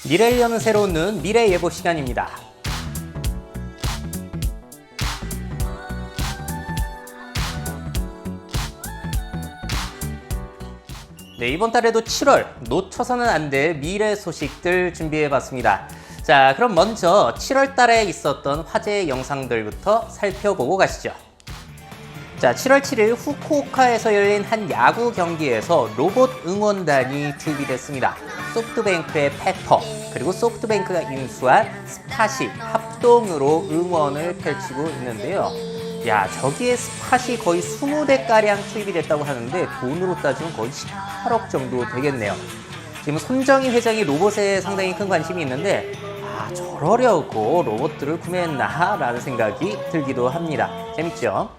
미래를 여는 새로운 눈, 미래 예보 시간입니다. 네, 이번 달에도 7월 놓쳐서는 안 될 미래 소식들 준비해봤습니다. 자, 그럼 먼저 7월 달에 있었던 화제 영상들부터 살펴보고 가시죠. 자, 7월 7일 후쿠오카에서 열린 한 야구 경기에서 로봇 응원단이 투입됐습니다. 소프트뱅크의 페퍼, 그리고 소프트뱅크가 인수한 스팟이 합동으로 응원을 펼치고 있는데요. 야, 저기에 스팟이 거의 20대가량 투입이 됐다고 하는데 돈으로 따지면 거의 18억 정도 되겠네요. 지금 손정희 회장이 로봇에 상당히 큰 관심이 있는데 저러려고 로봇들을 구매했나? 라는 생각이 들기도 합니다. 재밌죠?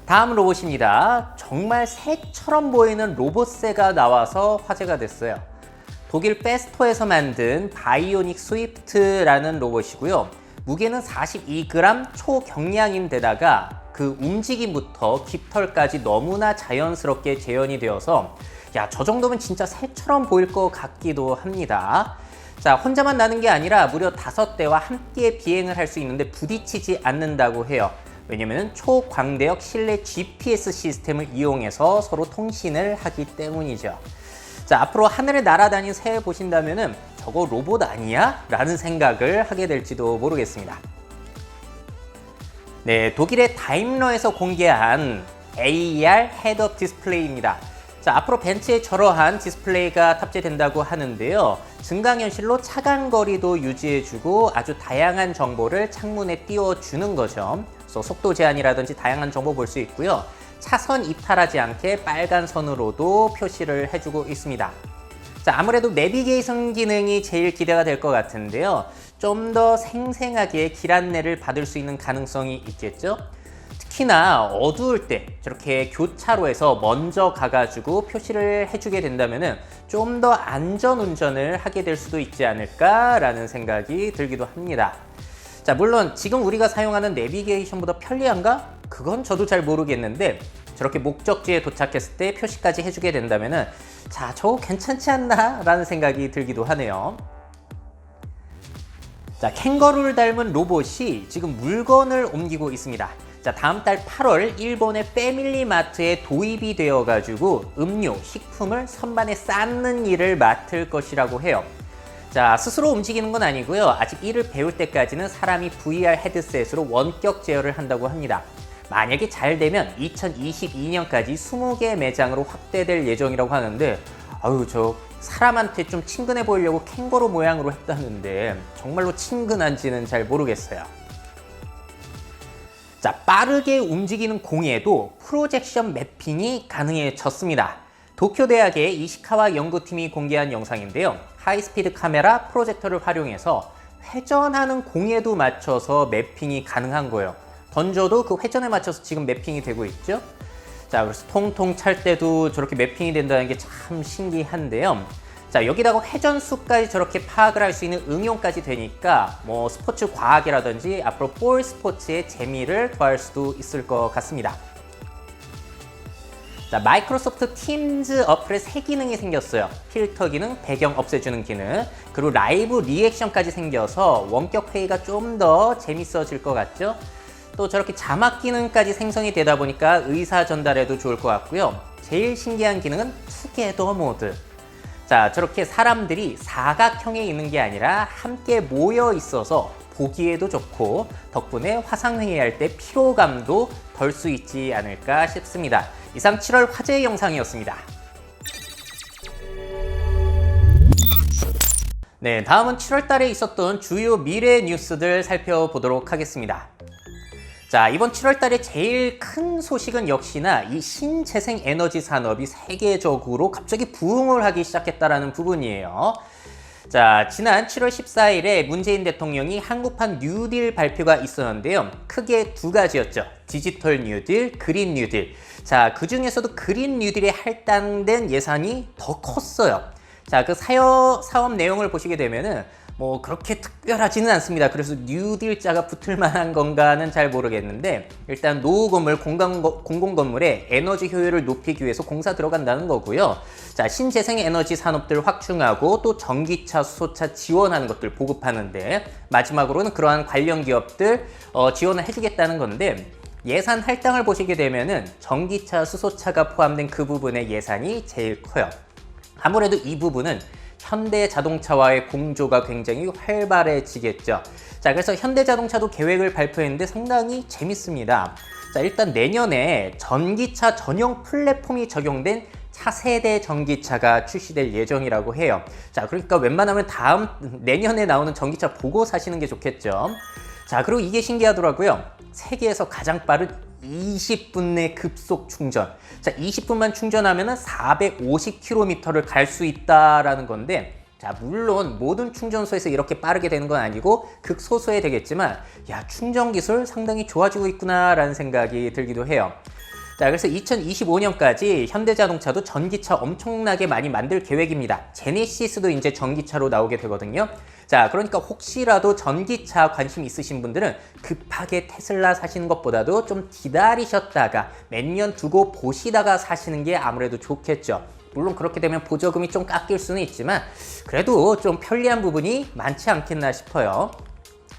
다음 로봇입니다. 정말 새처럼 보이는 로봇새가 나와서 화제가 됐어요. 독일 페스토에서 만든 바이오닉 스위프트라는 로봇이고요. 무게는 42g 초경량인데다가 그 움직임부터 깃털까지 너무나 자연스럽게 재현이 되어서 야, 저 정도면 진짜 새처럼 보일 것 같기도 합니다. 자, 혼자만 나는 게 아니라 무려 5대와 함께 비행을 할 수 있는데 부딪히지 않는다고 해요. 왜냐면 초광대역 실내 GPS 시스템을 이용해서 서로 통신을 하기 때문이죠. 자, 앞으로 하늘을 날아다니는 새 보신다면은 저거 로봇 아니야? 라는 생각을 하게 될지도 모르겠습니다. 네, 독일의 다임러에서 공개한 AR 헤드업 디스플레이입니다. 자, 앞으로 벤츠에 저러한 디스플레이가 탑재된다고 하는데요. 증강현실로 차간거리도 유지해주고 아주 다양한 정보를 창문에 띄워주는 거죠. 그래서 속도 제한이라든지 다양한 정보 볼 수 있고요. 차선 이탈하지 않게 빨간 선으로도 표시를 해주고 있습니다. 자, 아무래도 내비게이션 기능이 제일 기대가 될 것 같은데요. 좀 더 생생하게 길 안내를 받을 수 있는 가능성이 있겠죠. 특히나 어두울 때 저렇게 교차로에서 먼저 가가지고 표시를 해주게 된다면 좀 더 안전 운전을 하게 될 수도 있지 않을까라는 생각이 들기도 합니다. 자, 물론 지금 우리가 사용하는 내비게이션보다 편리한가? 그건 저도 잘 모르겠는데 저렇게 목적지에 도착했을 때 표시까지 해주게 된다면 자, 저거 괜찮지 않나? 라는 생각이 들기도 하네요. 자, 캥거루를 닮은 로봇이 지금 물건을 옮기고 있습니다. 자, 다음 달 8월 일본의 패밀리마트에 도입이 되어가지고 음료, 식품을 선반에 쌓는 일을 맡을 것이라고 해요. 자, 스스로 움직이는 건 아니고요. 아직 일을 배울 때까지는 사람이 VR 헤드셋으로 원격 제어를 한다고 합니다. 만약에 잘 되면 2022년까지 20개 매장으로 확대될 예정이라고 하는데 저 사람한테 좀 친근해 보이려고 캥거루 모양으로 했다는데 정말로 친근한지는 잘 모르겠어요. 자, 빠르게 움직이는 공에도 프로젝션 매핑이 가능해졌습니다. 도쿄대학의 이시카와 연구팀이 공개한 영상인데요. 하이스피드 카메라 프로젝터를 활용해서 회전하는 공에도 맞춰서 매핑이 가능한 거예요. 던져도 그 회전에 맞춰서 지금 매핑이 되고 있죠. 자, 그래서 통통 찰 때도 저렇게 매핑이 된다는 게 참 신기한데요. 자, 여기다가 회전수까지 저렇게 파악을 할 수 있는 응용까지 되니까 뭐 스포츠 과학이라든지 앞으로 볼 스포츠의 재미를 더할 수도 있을 것 같습니다. 자, 마이크로소프트 팀즈 어플에 새 기능이 생겼어요. 필터 기능, 배경 없애주는 기능, 그리고 라이브 리액션까지 생겨서 원격 회의가 좀 더 재밌어질 것 같죠? 또 저렇게 자막 기능까지 생성이 되다 보니까 의사 전달에도 좋을 것 같고요. 제일 신기한 기능은 투게더 모드. 자, 저렇게 사람들이 사각형에 있는 게 아니라 함께 모여 있어서 보기에도 좋고 덕분에 화상회의할 때 피로감도 덜 수 있지 않을까 싶습니다. 이상 7월 화제 영상이었습니다. 네, 다음은 7월 달에 있었던 주요 미래 뉴스들 살펴보도록 하겠습니다. 자, 이번 7월 달에 제일 큰 소식은 역시나 이 신재생 에너지 산업이 세계적으로 갑자기 부흥을 하기 시작했다는 부분이에요. 자, 지난 7월 14일에 문재인 대통령이 한국판 뉴딜 발표가 있었는데요. 크게 두 가지였죠. 디지털 뉴딜, 그린 뉴딜. 자, 그 중에서도 그린 뉴딜에 할당된 예산이 더 컸어요. 자, 그 사업 내용을 보시게 되면은 뭐 그렇게 특별하지는 않습니다. 그래서 뉴딜자가 붙을 만한 건가는 잘 모르겠는데 일단 노후 건물, 공공 건물의 에너지 효율을 높이기 위해서 공사 들어간다는 거고요. 자, 신재생 에너지 산업들 확충하고 또 전기차, 수소차 지원하는 것들 보급하는데 마지막으로는 그러한 관련 기업들 지원을 해주겠다는 건데 예산 할당을 보시게 되면은 전기차, 수소차가 포함된 그 부분의 예산이 제일 커요. 아무래도 이 부분은 현대자동차와의 공조가 굉장히 활발해지겠죠. 자, 그래서 현대자동차도 계획을 발표했는데 상당히 재밌습니다. 자, 일단 내년에 전기차 전용 플랫폼이 적용된 차세대 전기차가 출시될 예정이라고 해요. 자, 그러니까 웬만하면 내년에 나오는 전기차 보고 사시는 게 좋겠죠. 자, 그리고 이게 신기하더라고요. 세계에서 가장 빠른 20분 내 급속 충전. 자, 20분만 충전하면 450km를 갈 수 있다라는 건데, 자, 물론 모든 충전소에서 이렇게 빠르게 되는 건 아니고 극소수에 되겠지만, 야, 충전 기술 상당히 좋아지고 있구나라는 생각이 들기도 해요. 자, 그래서 2025년까지 현대자동차도 전기차 엄청나게 많이 만들 계획입니다. 제네시스도 이제 전기차로 나오게 되거든요. 자, 그러니까 혹시라도 전기차 관심 있으신 분들은 급하게 테슬라 사시는 것보다도 좀 기다리셨다가 몇 년 두고 보시다가 사시는 게 아무래도 좋겠죠. 물론 그렇게 되면 보조금이 좀 깎일 수는 있지만 그래도 좀 편리한 부분이 많지 않겠나 싶어요.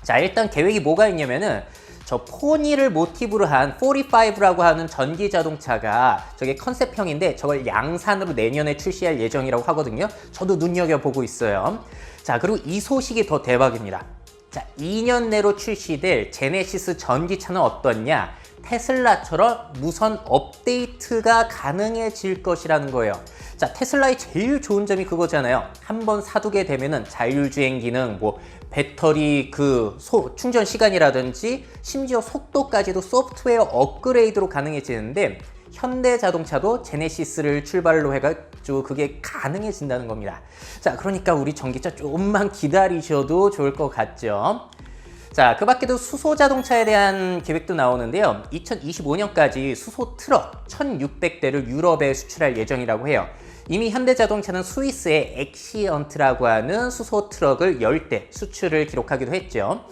자, 일단 계획이 뭐가 있냐면은 저 포니를 모티브로 한 45라고 하는 전기 자동차가 저게 컨셉형인데 저걸 양산으로 내년에 출시할 예정이라고 하거든요. 저도 눈여겨보고 있어요. 자, 그리고 이 소식이 더 대박입니다. 자, 2년 내로 출시될 제네시스 전기차는 어떻냐? 테슬라처럼 무선 업데이트가 가능해질 것이라는 거예요. 자, 테슬라의 제일 좋은 점이 그거잖아요. 한번 사두게 되면은 자율주행 기능, 뭐 배터리 충전 시간이라든지 심지어 속도까지도 소프트웨어 업그레이드로 가능해지는데 현대자동차도 제네시스를 출발로 해가지고 그게 가능해진다는 겁니다. 자, 그러니까 우리 전기차 조금만 기다리셔도 좋을 것 같죠. 자, 그 밖에도 수소자동차에 대한 계획도 나오는데요. 2025년까지 수소 트럭 1600대를 유럽에 수출할 예정이라고 해요. 이미 현대자동차는 스위스의 엑시언트라고 하는 수소 트럭을 10대 수출을 기록하기도 했죠.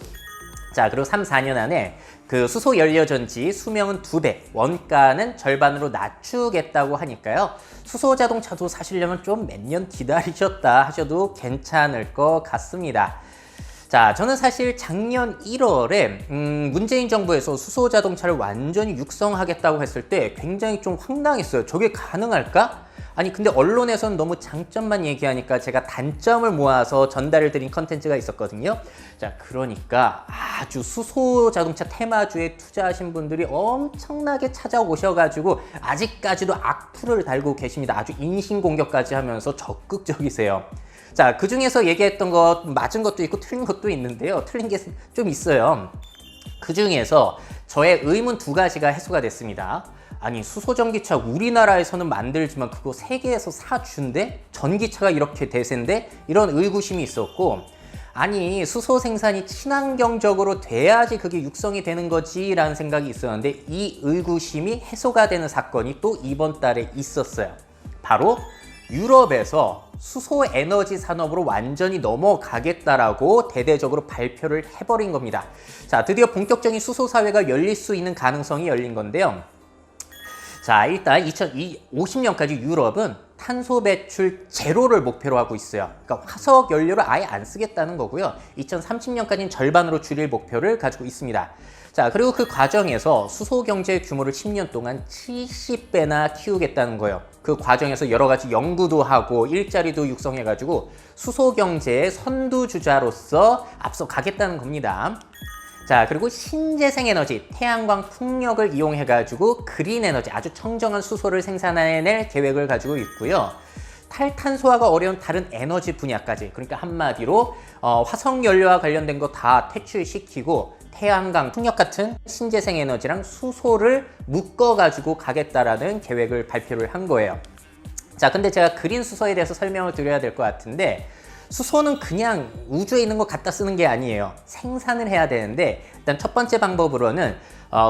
자, 그리고 3, 4년 안에 그 수소 연료전지 수명은 2배, 원가는 절반으로 낮추겠다고 하니까요. 수소 자동차도 사시려면 좀 몇 년 기다리셨다 하셔도 괜찮을 것 같습니다. 자, 저는 사실 작년 1월에 문재인 정부에서 수소 자동차를 완전히 육성하겠다고 했을 때 굉장히 좀 황당했어요. 저게 가능할까? 아니, 근데 언론에서는 너무 장점만 얘기하니까 제가 단점을 모아서 전달을 드린 컨텐츠가 있었거든요. 자, 그러니까 아주 수소 자동차 테마주에 투자하신 분들이 엄청나게 찾아오셔가지고 아직까지도 악플을 달고 계십니다. 아주 인신공격까지 하면서 적극적이세요. 자, 그 중에서 얘기했던 것 맞은 것도 있고 틀린 것도 있는데요. 틀린 게 좀 있어요. 그 중에서 저의 의문 2가지가 해소가 됐습니다. 아니, 수소전기차 우리나라에서는 만들지만 그거 세계에서 사준대? 전기차가 이렇게 대세인데? 이런 의구심이 있었고, 아니, 수소 생산이 친환경적으로 돼야지 그게 육성이 되는 거지 라는 생각이 있었는데 이 의구심이 해소가 되는 사건이 또 이번 달에 있었어요. 바로 유럽에서 수소 에너지 산업으로 완전히 넘어가겠다라고 대대적으로 발표를 해버린 겁니다. 자, 드디어 본격적인 수소 사회가 열릴 수 있는 가능성이 열린 건데요. 자, 일단 2050년까지 유럽은 탄소 배출 제로를 목표로 하고 있어요. 그러니까 화석 연료를 아예 안 쓰겠다는 거고요. 2030년까지는 절반으로 줄일 목표를 가지고 있습니다. 자, 그리고 그 과정에서 수소 경제 규모를 10년 동안 70배나 키우겠다는 거예요. 그 과정에서 여러 가지 연구도 하고 일자리도 육성해가지고 수소 경제의 선두주자로서 앞서 가겠다는 겁니다. 자, 그리고 신재생 에너지, 태양광 풍력을 이용해가지고 그린 에너지, 아주 청정한 수소를 생산해낼 계획을 가지고 있고요. 탈탄소화가 어려운 다른 에너지 분야까지, 그러니까 한마디로 화석연료와 관련된 거 다 퇴출시키고 태양광, 풍력 같은 신재생 에너지랑 수소를 묶어가지고 가겠다라는 계획을 발표를 한 거예요. 자, 근데 제가 그린 수소에 대해서 설명을 드려야 될 것 같은데 수소는 그냥 우주에 있는 거 갖다 쓰는 게 아니에요. 생산을 해야 되는데 일단 첫 번째 방법으로는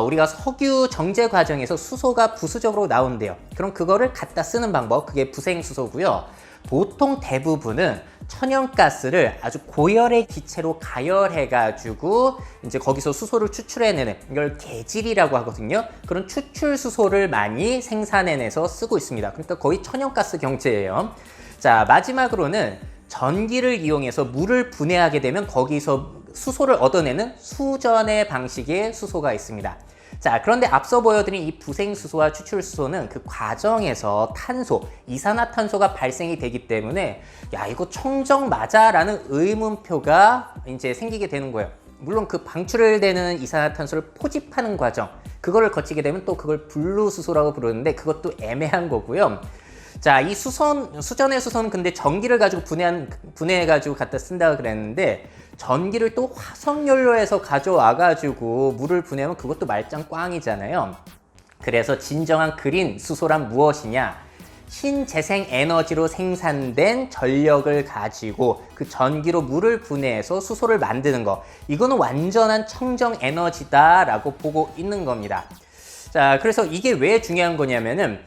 우리가 석유 정제 과정에서 수소가 부수적으로 나온대요. 그럼 그거를 갖다 쓰는 방법, 그게 부생수소고요. 보통 대부분은 천연가스를 아주 고열의 기체로 가열해가지고 이제 거기서 수소를 추출해내는 이걸 계질이라고 하거든요. 그런 추출 수소를 많이 생산해내서 쓰고 있습니다. 그러니까 거의 천연가스 경제예요. 자, 마지막으로는 전기를 이용해서 물을 분해하게 되면 거기서 수소를 얻어내는 수전의 방식의 수소가 있습니다. 자, 그런데 앞서 보여드린 이 부생수소와 추출수소는 그 과정에서 탄소, 이산화탄소가 발생이 되기 때문에 야, 이거 청정 맞아? 라는 의문표가 이제 생기게 되는 거예요. 물론 그 방출을 되는 이산화탄소를 포집하는 과정, 그거를 거치게 되면 또 그걸 분루수소라고 부르는데 그것도 애매한 거고요. 자, 이 수전의 수소는 근데 전기를 가지고 분해해가지고 갖다 쓴다고 그랬는데 전기를 또 화석연료에서 가져와가지고 물을 분해하면 그것도 말짱 꽝이잖아요. 그래서 진정한 그린 수소란 무엇이냐? 신재생 에너지로 생산된 전력을 가지고 그 전기로 물을 분해해서 수소를 만드는 거. 이거는 완전한 청정 에너지다라고 보고 있는 겁니다. 자, 그래서 이게 왜 중요한 거냐면은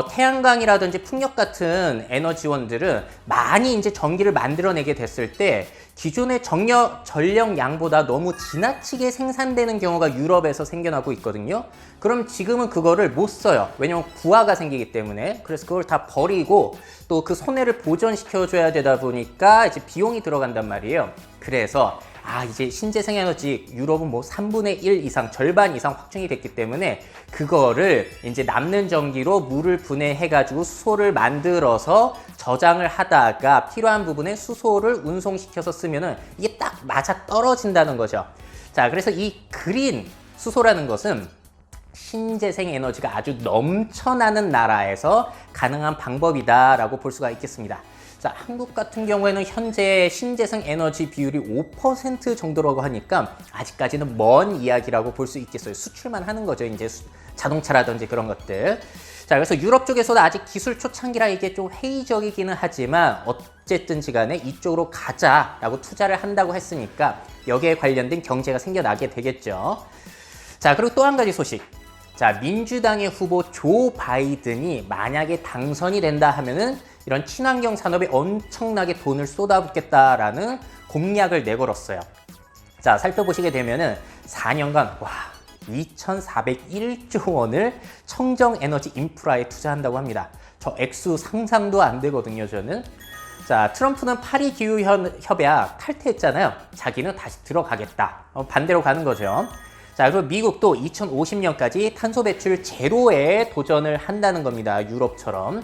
태양광이라든지 풍력 같은 에너지원들은 많이 이제 전기를 만들어내게 됐을 때 기존의 전력 양보다 너무 지나치게 생산되는 경우가 유럽에서 생겨나고 있거든요. 그럼 지금은 그거를 못 써요. 왜냐면 부하가 생기기 때문에. 그래서 그걸 다 버리고 또 그 손해를 보전시켜줘야 되다 보니까 이제 비용이 들어간단 말이에요. 그래서 이제 신재생 에너지 유럽은 뭐 3분의 1 이상, 절반 이상 확충이 됐기 때문에 그거를 이제 남는 전기로 물을 분해해가지고 수소를 만들어서 저장을 하다가 필요한 부분에 수소를 운송시켜서 쓰면은 이게 딱 맞아 떨어진다는 거죠. 자, 그래서 이 그린 수소라는 것은 신재생 에너지가 아주 넘쳐나는 나라에서 가능한 방법이다라고 볼 수가 있겠습니다. 자, 한국 같은 경우에는 현재 신재생 에너지 비율이 5% 정도라고 하니까 아직까지는 먼 이야기라고 볼 수 있겠어요. 수출만 하는 거죠. 이제 자동차라든지 그런 것들. 자, 그래서 유럽 쪽에서도 아직 기술 초창기라 이게 좀 회의적이기는 하지만 어쨌든지 간에 이쪽으로 가자라고 투자를 한다고 했으니까 여기에 관련된 경제가 생겨나게 되겠죠. 자, 그리고 또 한 가지 소식. 자, 민주당의 후보 조 바이든이 만약에 당선이 된다 하면은 이런 친환경 산업에 엄청나게 돈을 쏟아붓겠다라는 공약을 내걸었어요. 자, 살펴보시게 되면은 4년간 2,401조 원을 청정 에너지 인프라에 투자한다고 합니다. 저 액수 상상도 안 되거든요, 저는. 자, 트럼프는 파리 기후 협약 탈퇴했잖아요. 자기는 다시 들어가겠다. 반대로 가는 거죠. 자, 그리고 미국도 2050년까지 탄소 배출 제로에 도전을 한다는 겁니다. 유럽처럼.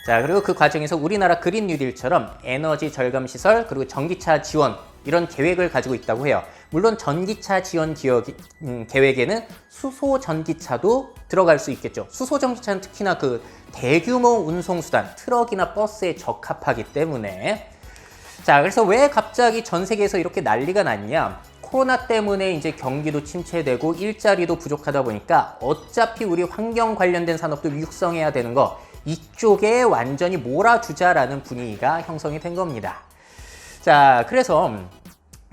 자, 그리고 그 과정에서 우리나라 그린 뉴딜처럼 에너지 절감 시설 그리고 전기차 지원 이런 계획을 가지고 있다고 해요. 물론 전기차 지원 계획에는 수소 전기차도 들어갈 수 있겠죠. 수소 전기차는 특히나 그 대규모 운송수단, 트럭이나 버스에 적합하기 때문에. 자, 그래서 왜 갑자기 전 세계에서 이렇게 난리가 났냐? 코로나 때문에 이제 경기도 침체되고 일자리도 부족하다 보니까 어차피 우리 환경 관련된 산업도 육성해야 되는 거 이쪽에 완전히 몰아주자라는 분위기가 형성이 된 겁니다. 자, 그래서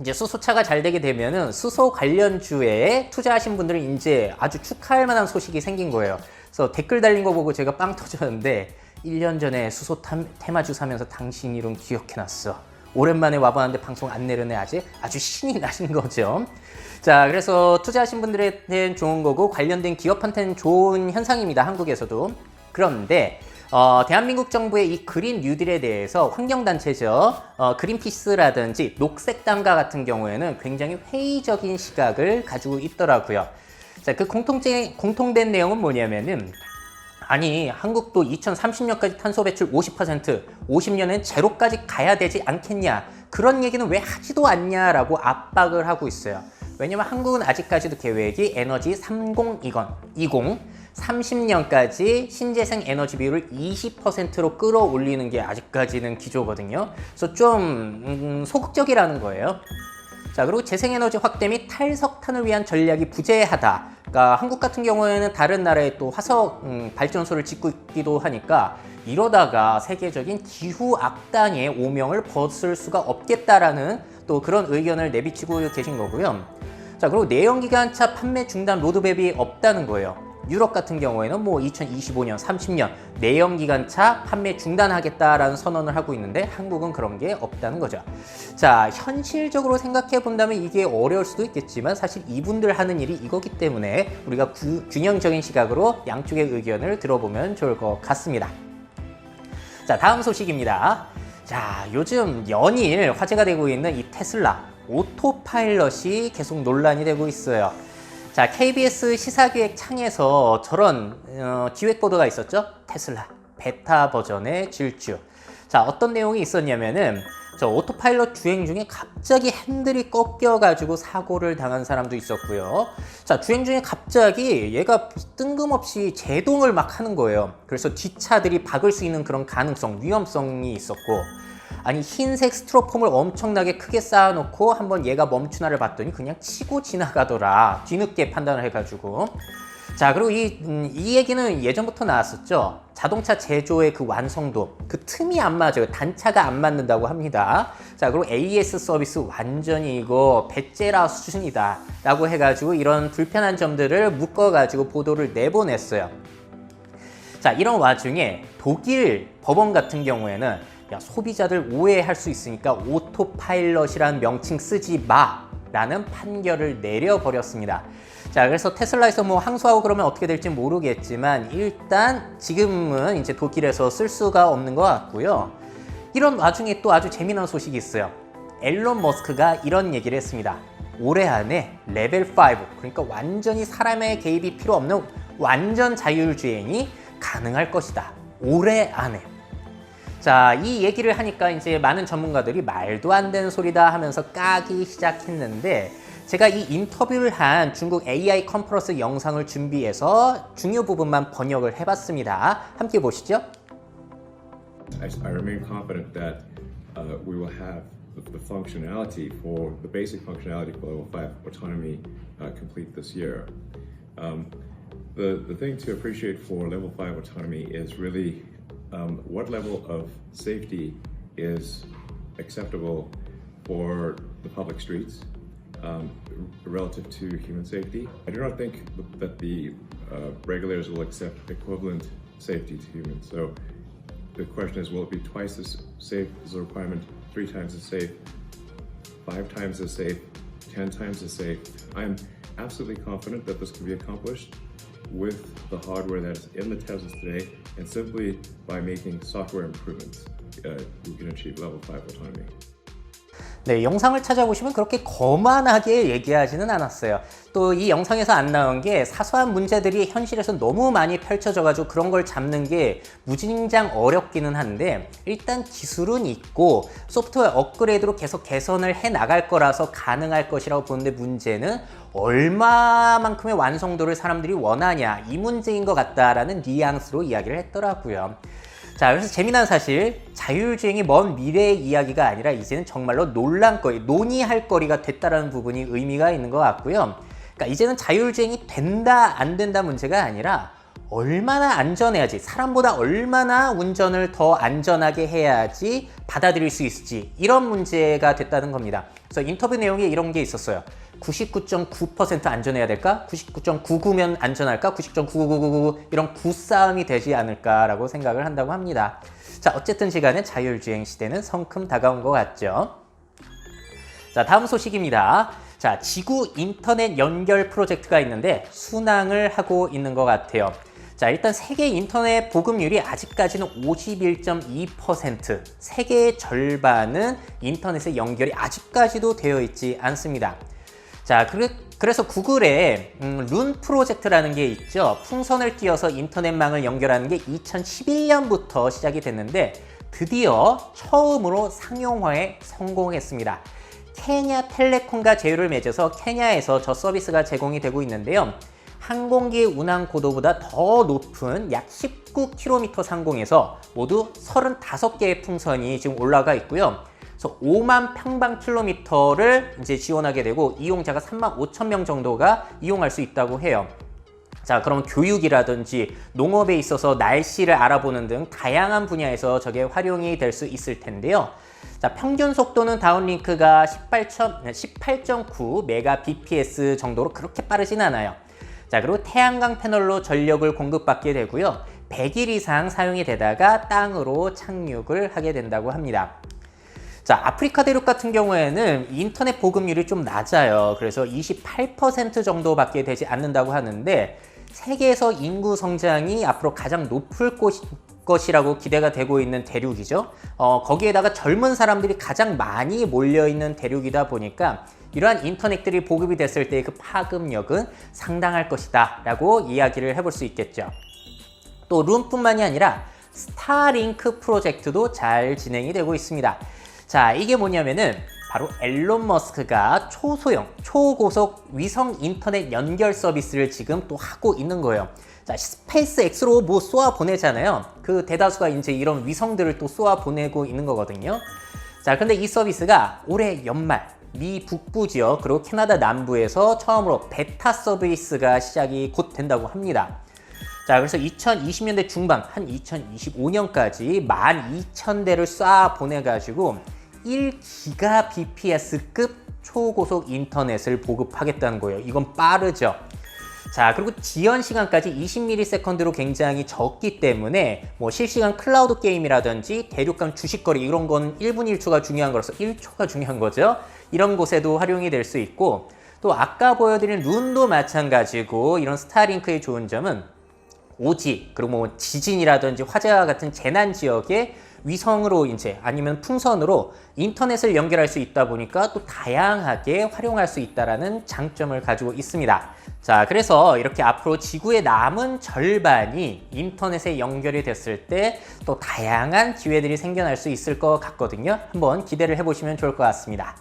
이제 수소차가 잘 되게 되면은 수소 관련주에 투자하신 분들은 이제 아주 축하할 만한 소식이 생긴 거예요. 그래서 댓글 달린 거 보고 제가 빵 터졌는데 1년 전에 수소 테마주 사면서 당신 이름 기억해놨어. 오랜만에 와봤는데 방송 안 내려내 아주 신이 나신 거죠. 자, 그래서 투자하신 분들한테는 좋은 거고 관련된 기업한테는 좋은 현상입니다. 한국에서도. 그런데 대한민국 정부의 이 그린 뉴딜에 대해서 환경단체죠. 그린피스라든지 녹색당가 같은 경우에는 굉장히 회의적인 시각을 가지고 있더라고요. 자, 그 공통된 내용은 뭐냐면은 아니, 한국도 2030년까지 탄소 배출 50%, 50년엔 제로까지 가야 되지 않겠냐. 그런 얘기는 왜 하지도 않냐라고 압박을 하고 있어요. 왜냐면 한국은 아직까지도 계획이 에너지 3020, 30년까지 신재생 에너지 비율을 20%로 끌어올리는 게 아직까지는 기조거든요. 그래서 좀 소극적이라는 거예요. 자, 그리고 재생에너지 확대 및 탈석탄을 위한 전략이 부재하다. 그러니까 한국 같은 경우에는 다른 나라에 또 화석 발전소를 짓고 있기도 하니까 이러다가 세계적인 기후 악단의 오명을 벗을 수가 없겠다라는 또 그런 의견을 내비치고 계신 거고요. 자, 그리고 내연기관차 판매 중단 로드맵이 없다는 거예요. 유럽 같은 경우에는 뭐 2025년, 30년 내연기관차 판매 중단하겠다라는 선언을 하고 있는데 한국은 그런 게 없다는 거죠. 자, 현실적으로 생각해 본다면 이게 어려울 수도 있겠지만 사실 이분들 하는 일이 이거기 때문에 우리가 균형적인 시각으로 양쪽의 의견을 들어보면 좋을 것 같습니다. 자, 다음 소식입니다. 자, 요즘 연일 화제가 되고 있는 이 테슬라 오토파일럿이 계속 논란이 되고 있어요. 자, KBS 시사기획 창에서 저런 기획 보도가 있었죠. 테슬라 베타 버전의 질주. 자, 어떤 내용이 있었냐면은 저 오토파일럿 주행 중에 갑자기 핸들이 꺾여가지고 사고를 당한 사람도 있었고요. 자, 주행 중에 갑자기 얘가 뜬금없이 제동을 막 하는 거예요. 그래서 뒷차들이 박을 수 있는 그런 가능성, 위험성이 있었고, 아니 흰색 스티로폼을 엄청나게 크게 쌓아놓고 한번 얘가 멈추나를 봤더니 그냥 치고 지나가더라. 뒤늦게 판단을 해가지고. 자, 그리고 이 얘기는 예전부터 나왔었죠. 자동차 제조의 그 완성도, 그 틈이 안 맞아요. 단차가 안 맞는다고 합니다. 자, 그리고 AS 서비스 완전히 이거 배째라 수준이다 라고 해가지고 이런 불편한 점들을 묶어가지고 보도를 내보냈어요. 자, 이런 와중에 독일 법원 같은 경우에는 야, 소비자들 오해할 수 있으니까 오토파일럿이라는 명칭 쓰지 마 라는 판결을 내려버렸습니다. 자, 그래서 테슬라에서 뭐 항소하고 그러면 어떻게 될지 모르겠지만 일단 지금은 이제 독일에서 쓸 수가 없는 것 같고요. 이런 와중에 또 아주 재미난 소식이 있어요. 앨런 머스크가 이런 얘기를 했습니다. 올해 안에 레벨 5, 그러니까 완전히 사람의 개입이 필요 없는 완전 자율주행이 가능할 것이다. 올해 안에. 자, 이 얘기를 하니까 이제 많은 전문가들이 말도 안 되는 소리다 하면서 까기 시작했는데 제가 이 인터뷰를 한 중국 AI 컨퍼런스 영상을 준비해서 중요 부분만 번역을 해봤습니다. 함께 보시죠. I remain confident that we will have the functionality for the basic functionality for level 5 autonomy complete this year. The thing to appreciate for level 5 autonomy is really what level of safety is acceptable for the public streets relative to human safety. I do not think that the regulators will accept equivalent safety to humans. So the question is, will it be twice as safe as a requirement, 3 times as safe, 5 times as safe, 10 times as safe? I'm absolutely confident that this can be accomplished with the hardware that is in the Teslas today, and simply by making software improvements, we can achieve level 5 autonomy. 네, 영상을 찾아보시면 그렇게 거만하게 얘기하지는 않았어요. 또 이 영상에서 안 나온 게 사소한 문제들이 현실에서 너무 많이 펼쳐져가지고 그런 걸 잡는 게 무진장 어렵기는 한데 일단 기술은 있고 소프트웨어 업그레이드로 계속 개선을 해 나갈 거라서 가능할 것이라고 보는데 문제는 얼마만큼의 완성도를 사람들이 원하냐 이 문제인 것 같다라는 뉘앙스로 이야기를 했더라고요. 자, 그래서 재미난 사실 자율주행이 먼 미래의 이야기가 아니라 이제는 정말로 논란거리, 논의할 거리가 됐다라는 부분이 의미가 있는 것 같고요. 그러니까 이제는 자율주행이 된다 안 된다 문제가 아니라 얼마나 안전해야지, 사람보다 얼마나 운전을 더 안전하게 해야지 받아들일 수 있을지 이런 문제가 됐다는 겁니다. 그래서 인터뷰 내용에 이런 게 있었어요. 99.9% 안전해야 될까? 99.99면 안전할까? 99.9999 이런 구싸움이 되지 않을까라고 생각을 한다고 합니다. 자, 어쨌든 시간에 자율주행 시대는 성큼 다가온 것 같죠. 자, 다음 소식입니다. 자, 지구 인터넷 연결 프로젝트가 있는데 순항을 하고 있는 것 같아요. 자, 일단 세계 인터넷 보급률이 아직까지는 51.2%, 세계의 절반은 인터넷에 연결이 아직까지도 되어 있지 않습니다. 자, 그래서 구글의 룬 프로젝트라는 게 있죠. 풍선을 띄워서 인터넷망을 연결하는 게 2011년부터 시작이 됐는데 드디어 처음으로 상용화에 성공했습니다. 케냐 텔레콤과 제휴를 맺어서 케냐에서 저 서비스가 제공이 되고 있는데요. 항공기 운항 고도보다 더 높은 약 19km 상공에서 모두 35개의 풍선이 지금 올라가 있고요. 그래서 5만 평방킬로미터를 이제 지원하게 되고 이용자가 3만 5천 명 정도가 이용할 수 있다고 해요. 자, 그럼 교육이라든지 농업에 있어서 날씨를 알아보는 등 다양한 분야에서 저게 활용이 될 수 있을 텐데요. 자, 평균 속도는 다운링크가 18.9 메가bps 정도로 그렇게 빠르진 않아요. 자, 그리고 태양광 패널로 전력을 공급받게 되고요. 100일 이상 사용이 되다가 땅으로 착륙을 하게 된다고 합니다. 자, 아프리카 대륙 같은 경우에는 인터넷 보급률이 좀 낮아요. 그래서 28% 정도밖에 되지 않는다고 하는데 세계에서 인구 성장이 앞으로 가장 높을 것이라고 기대가 되고 있는 대륙이죠. 거기에다가 젊은 사람들이 가장 많이 몰려있는 대륙이다 보니까 이러한 인터넷들이 보급이 됐을 때 그 파급력은 상당할 것이다 라고 이야기를 해볼 수 있겠죠. 또 룸뿐만이 아니라 스타링크 프로젝트도 잘 진행이 되고 있습니다. 자, 이게 뭐냐면은 바로 앨런 머스크가 초소형, 초고속 위성 인터넷 연결 서비스를 지금 또 하고 있는 거예요. 자, 스페이스X로 뭐 쏘아 보내잖아요. 그 대다수가 이제 이런 위성들을 또 쏘아 보내고 있는 거거든요. 자, 근데 이 서비스가 올해 연말 미 북부 지역 그리고 캐나다 남부에서 처음으로 베타 서비스가 시작이 곧 된다고 합니다. 자, 그래서 2020년대 중반 한 2025년까지 12,000대를 쏴 보내가지고 1GBps급 초고속 인터넷을 보급하겠다는 거예요. 이건 빠르죠. 자, 그리고 지연 시간까지 20ms로 굉장히 적기 때문에 뭐 실시간 클라우드 게임이라든지 대륙 간 주식거래 이런 건 1분 1초가 중요한 거라서 1초가 중요한 거죠. 이런 곳에도 활용이 될 수 있고, 또 아까 보여드린 룬도 마찬가지고 이런 스타링크의 좋은 점은 오지, 그리고 뭐 지진이라든지 화재와 같은 재난 지역에 위성으로 이제 아니면 풍선으로 인터넷을 연결할 수 있다 보니까 또 다양하게 활용할 수 있다라는 장점을 가지고 있습니다. 자, 그래서 이렇게 앞으로 지구의 남은 절반이 인터넷에 연결이 됐을 때 또 다양한 기회들이 생겨날 수 있을 것 같거든요. 한번 기대를 해보시면 좋을 것 같습니다.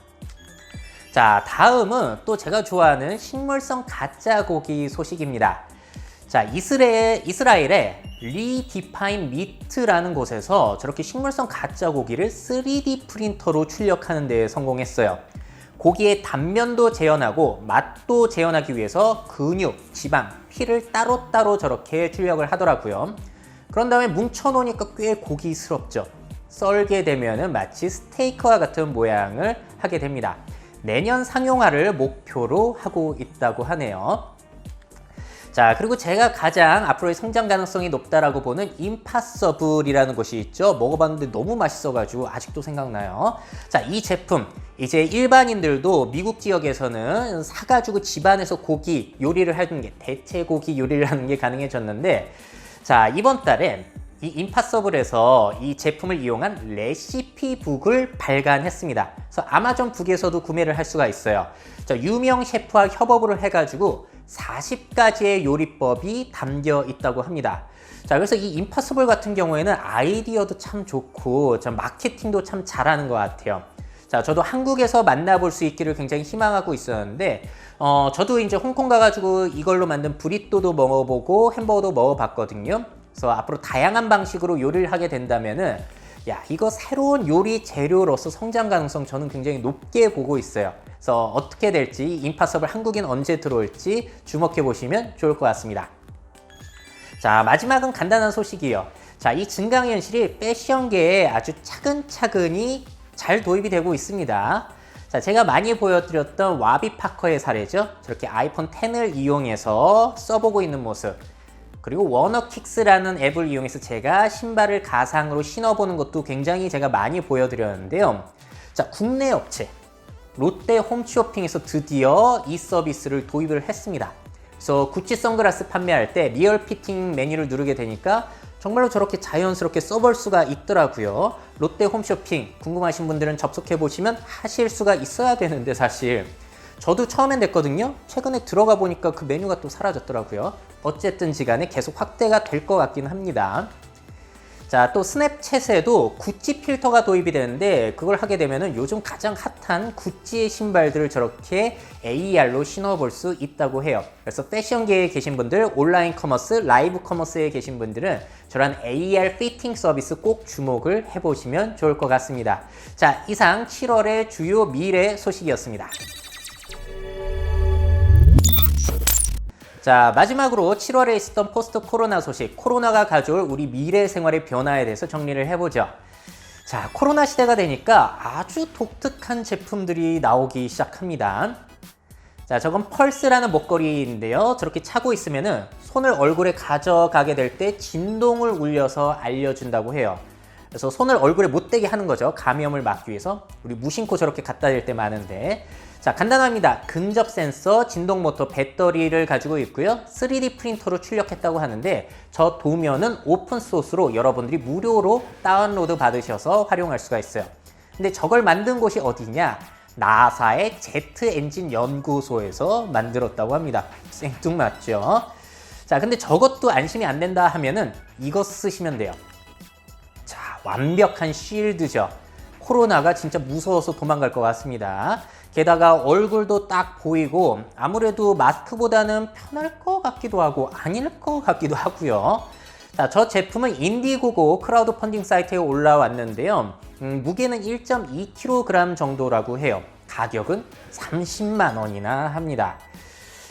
자, 다음은 또 제가 좋아하는 식물성 가짜 고기 소식입니다. 자, 이스라엘의 리디파인 미트라는 곳에서 저렇게 식물성 가짜 고기를 3D 프린터로 출력하는 데 성공했어요. 고기의 단면도 재현하고 맛도 재현하기 위해서 근육, 지방, 피를 따로따로 저렇게 출력을 하더라고요. 그런 다음에 뭉쳐놓으니까 꽤 고기스럽죠. 썰게 되면 마치 스테이크와 같은 모양을 하게 됩니다. 내년 상용화를 목표로 하고 있다고 하네요. 자, 그리고 제가 가장 앞으로의 성장 가능성이 높다라고 보는 임파서블이라는 곳이 있죠. 먹어봤는데 너무 맛있어가지고 아직도 생각나요. 자, 이 제품 이제 일반인들도 미국 지역에서는 사가지고 집안에서 고기 요리를 하는 게, 대체 고기 요리를 하는 게 가능해졌는데, 자, 이번 달에 이 임파서블에서 이 제품을 이용한 레시피북을 발간했습니다. 그래서 아마존 북에서도 구매를 할 수가 있어요. 자, 유명 셰프와 협업을 해가지고 40가지의 요리법이 담겨 있다고 합니다. 자, 그래서 이 임파서블 같은 경우에는 아이디어도 참 좋고 마케팅도 참 잘하는 것 같아요. 자, 저도 한국에서 만나볼 수 있기를 굉장히 희망하고 있었는데, 저도 이제 홍콩 가가지고 이걸로 만든 브리또도 먹어보고 햄버거도 먹어봤거든요. 그래서 앞으로 다양한 방식으로 요리를 하게 된다면은, 야, 이거 새로운 요리 재료로서 성장 가능성 저는 굉장히 높게 보고 있어요. 그래서 어떻게 될지, 임파서블 한국인 언제 들어올지 주목해 보시면 좋을 것 같습니다. 자, 마지막은 간단한 소식이에요. 자, 이 증강현실이 패션계에 아주 차근차근히 잘 도입이 되고 있습니다. 자, 제가 많이 보여드렸던 와비 파커의 사례죠. 저렇게 아이폰 10을 이용해서 써보고 있는 모습. 그리고 워너킥스라는 앱을 이용해서 제가 신발을 가상으로 신어보는 것도 굉장히 제가 많이 보여드렸는데요. 자, 국내 업체 롯데 홈쇼핑에서 드디어 이 서비스를 도입을 했습니다. 그래서 구찌 선글라스 판매할 때 리얼 피팅 메뉴를 누르게 되니까 정말로 저렇게 자연스럽게 써볼 수가 있더라고요. 롯데 홈쇼핑 궁금하신 분들은 접속해 보시면 하실 수가 있어야 되는데, 사실 저도 처음엔 됐거든요. 최근에 들어가 보니까 그 메뉴가 또 사라졌더라고요. 어쨌든지 간에 계속 확대가 될 것 같긴 합니다. 자, 또 스냅챗에도 구찌 필터가 도입이 되는데, 그걸 하게 되면은 요즘 가장 핫한 구찌의 신발들을 저렇게 AR로 신어볼 수 있다고 해요. 그래서 패션계에 계신 분들, 온라인 커머스, 라이브 커머스에 계신 분들은 저런 AR 피팅 서비스 꼭 주목을 해보시면 좋을 것 같습니다. 자, 이상 7월의 주요 미래 소식이었습니다. 자, 마지막으로 7월에 있었던 포스트 코로나 소식, 코로나가 가져올 우리 미래 생활의 변화에 대해서 정리를 해보죠. 자, 코로나 시대가 되니까 아주 독특한 제품들이 나오기 시작합니다. 자, 저건 펄스라는 목걸이인데요. 저렇게 차고 있으면은 손을 얼굴에 가져가게 될 때 진동을 울려서 알려준다고 해요. 그래서 손을 얼굴에 못 대게 하는 거죠. 감염을 막기 위해서. 우리 무심코 저렇게 갖다 댈 때 많은데. 자, 간단합니다. 근접 센서, 진동 모터, 배터리를 가지고 있고요. 3D 프린터로 출력했다고 하는데 저 도면은 오픈 소스로 여러분들이 무료로 다운로드 받으셔서 활용할 수가 있어요. 근데 저걸 만든 곳이 어디냐? 나사의 제트 엔진 연구소에서 만들었다고 합니다. 생뚱맞죠? 자, 근데 저것도 안심이 안 된다 하면은 이거 쓰시면 돼요. 자, 완벽한 쉴드죠. 코로나가 진짜 무서워서 도망갈 것 같습니다. 게다가 얼굴도 딱 보이고 아무래도 마스크보다는 편할 것 같기도 하고 아닐 것 같기도 하고요. 자, 저 제품은 인디고고 크라우드 펀딩 사이트에 올라왔는데요. 무게는 1.2kg 정도라고 해요. 가격은 30만 원이나 합니다.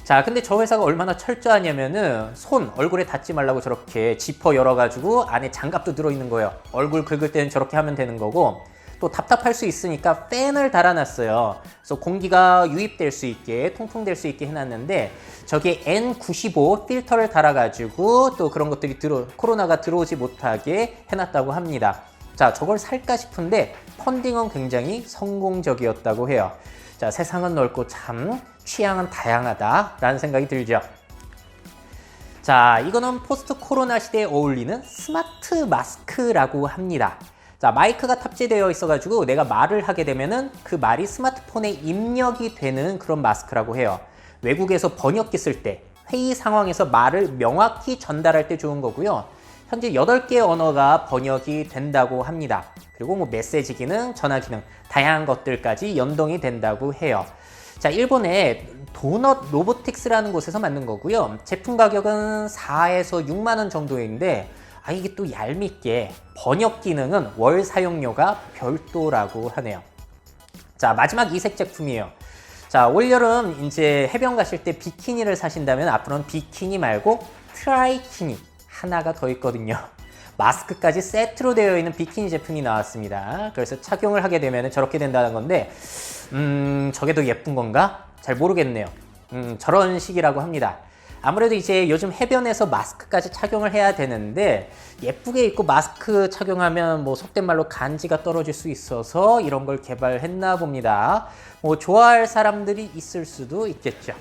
자, 근데 저 회사가 얼마나 철저하냐면은 손 얼굴에 닿지 말라고 저렇게 지퍼 열어가지고 안에 장갑도 들어있는 거예요. 얼굴 긁을 때는 저렇게 하면 되는 거고 또 답답할 수 있으니까 팬을 달아놨어요. 그래서 공기가 유입될 수 있게 통풍될 수 있게 해놨는데 저기에 N95 필터를 달아가지고 또 그런 것들이 코로나가 들어오지 못하게 해놨다고 합니다. 자, 저걸 살까 싶은데 펀딩은 굉장히 성공적이었다고 해요. 자, 세상은 넓고 참 취향은 다양하다라는 생각이 들죠. 자, 이거는 포스트 코로나 시대에 어울리는 스마트 마스크라고 합니다. 자, 마이크가 탑재되어 있어가지고 내가 말을 하게 되면은 그 말이 스마트폰에 입력이 되는 그런 마스크라고 해요. 외국에서 번역기 쓸 때, 회의 상황에서 말을 명확히 전달할 때 좋은 거고요. 현재 8개 언어가 번역이 된다고 합니다. 그리고 뭐 메시지 기능, 전화 기능, 다양한 것들까지 연동이 된다고 해요. 자, 일본의 도넛 로보틱스라는 곳에서 만든 거고요. 제품 가격은 4에서 6만 원 정도인데 이게 또 얄밉게 번역 기능은 월 사용료가 별도라고 하네요. 자, 마지막 이색 제품이에요. 자, 올여름 이제 해변 가실 때 비키니를 사신다면 앞으로는 비키니 말고 트라이키니 하나가 더 있거든요. 마스크까지 세트로 되어 있는 비키니 제품이 나왔습니다. 그래서 착용을 하게 되면 저렇게 된다는 건데 저게 더 예쁜 건가? 잘 모르겠네요. 저런 식이라고 합니다. 아무래도 이제 요즘 해변에서 마스크까지 착용을 해야 되는데 예쁘게 입고 마스크 착용하면 뭐 속된 말로 간지가 떨어질 수 있어서 이런 걸 개발했나 봅니다. 뭐 좋아할 사람들이 있을 수도 있겠죠.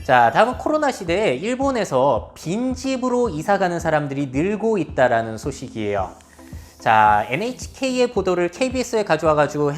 자, 다음은 코로나 시대에 일본에서 빈집으로 이사가는 사람들이 늘고 있다라는 소식이에요. 자, NHK의 보도를 KBS에 가져와가지고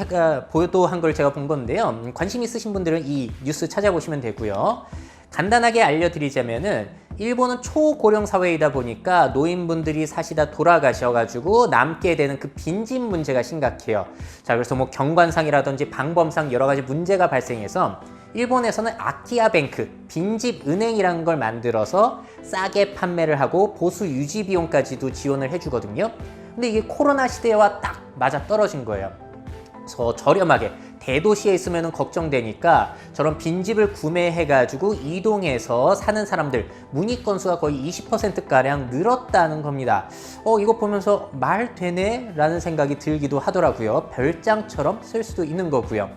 보도한 걸 제가 본 건데요. 관심 있으신 분들은 이 뉴스 찾아보시면 되고요. 간단하게 알려드리자면은 일본은 초고령 사회이다 보니까 노인분들이 사시다 돌아가셔가지고 남게 되는 그 빈집 문제가 심각해요. 자, 그래서 뭐 경관상이라든지 방범상 여러 가지 문제가 발생해서 일본에서는 아키아뱅크, 빈집 은행이라는 걸 만들어서 싸게 판매를 하고 보수 유지 비용까지도 지원을 해주거든요. 근데 이게 코로나 시대와 딱 맞아 떨어진 거예요. 그래서 저렴하게 대도시에 있으면 걱정되니까 저런 빈집을 구매해가지고 이동해서 사는 사람들 문의 건수가 거의 20%가량 늘었다는 겁니다. 이거 보면서 말 되네? 라는 생각이 들기도 하더라고요. 별장처럼 쓸 수도 있는 거고요.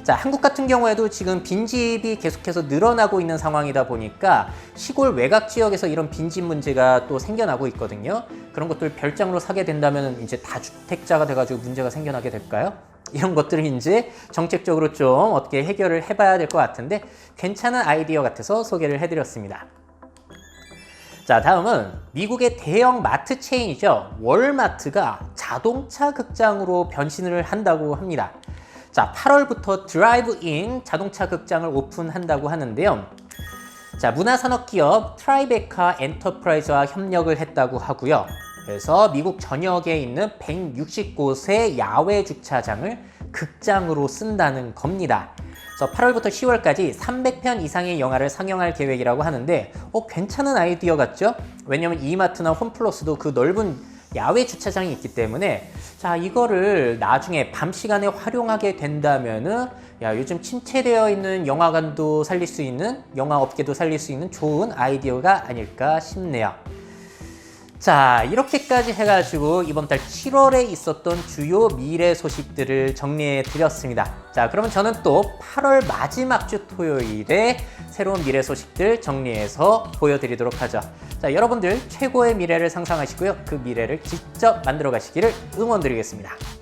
자, 한국 같은 경우에도 지금 빈집이 계속해서 늘어나고 있는 상황이다 보니까 시골 외곽 지역에서 이런 빈집 문제가 또 생겨나고 있거든요. 그런 것들 별장으로 사게 된다면 이제 다주택자가 돼가지고 문제가 생겨나게 될까요? 이런 것들을 이제 정책적으로 좀 어떻게 해결을 해봐야 될 것 같은데 괜찮은 아이디어 같아서 소개를 해드렸습니다. 자, 다음은 미국의 대형 마트 체인이죠. 월마트가 자동차 극장으로 변신을 한다고 합니다. 자, 8월부터 드라이브인 자동차 극장을 오픈한다고 하는데요. 자, 문화산업기업 트라이베카 엔터프라이즈와 협력을 했다고 하고요. 그래서 미국 전역에 있는 160곳의 야외 주차장을 극장으로 쓴다는 겁니다. 그래서 8월부터 10월까지 300편 이상의 영화를 상영할 계획이라고 하는데 괜찮은 아이디어 같죠? 왜냐면 이마트나 홈플러스도 그 넓은 야외 주차장이 있기 때문에 자, 이거를 나중에 밤 시간에 활용하게 된다면은 야, 요즘 침체되어 있는 영화관도 살릴 수 있는, 영화업계도 살릴 수 있는 좋은 아이디어가 아닐까 싶네요. 자, 이렇게까지 해가지고 이번 달 7월에 있었던 주요 미래 소식들을 정리해 드렸습니다. 자, 그러면 저는 또 8월 마지막 주 토요일에 새로운 미래 소식들 정리해서 보여드리도록 하죠. 자, 여러분들 최고의 미래를 상상하시고요. 그 미래를 직접 만들어 가시기를 응원드리겠습니다.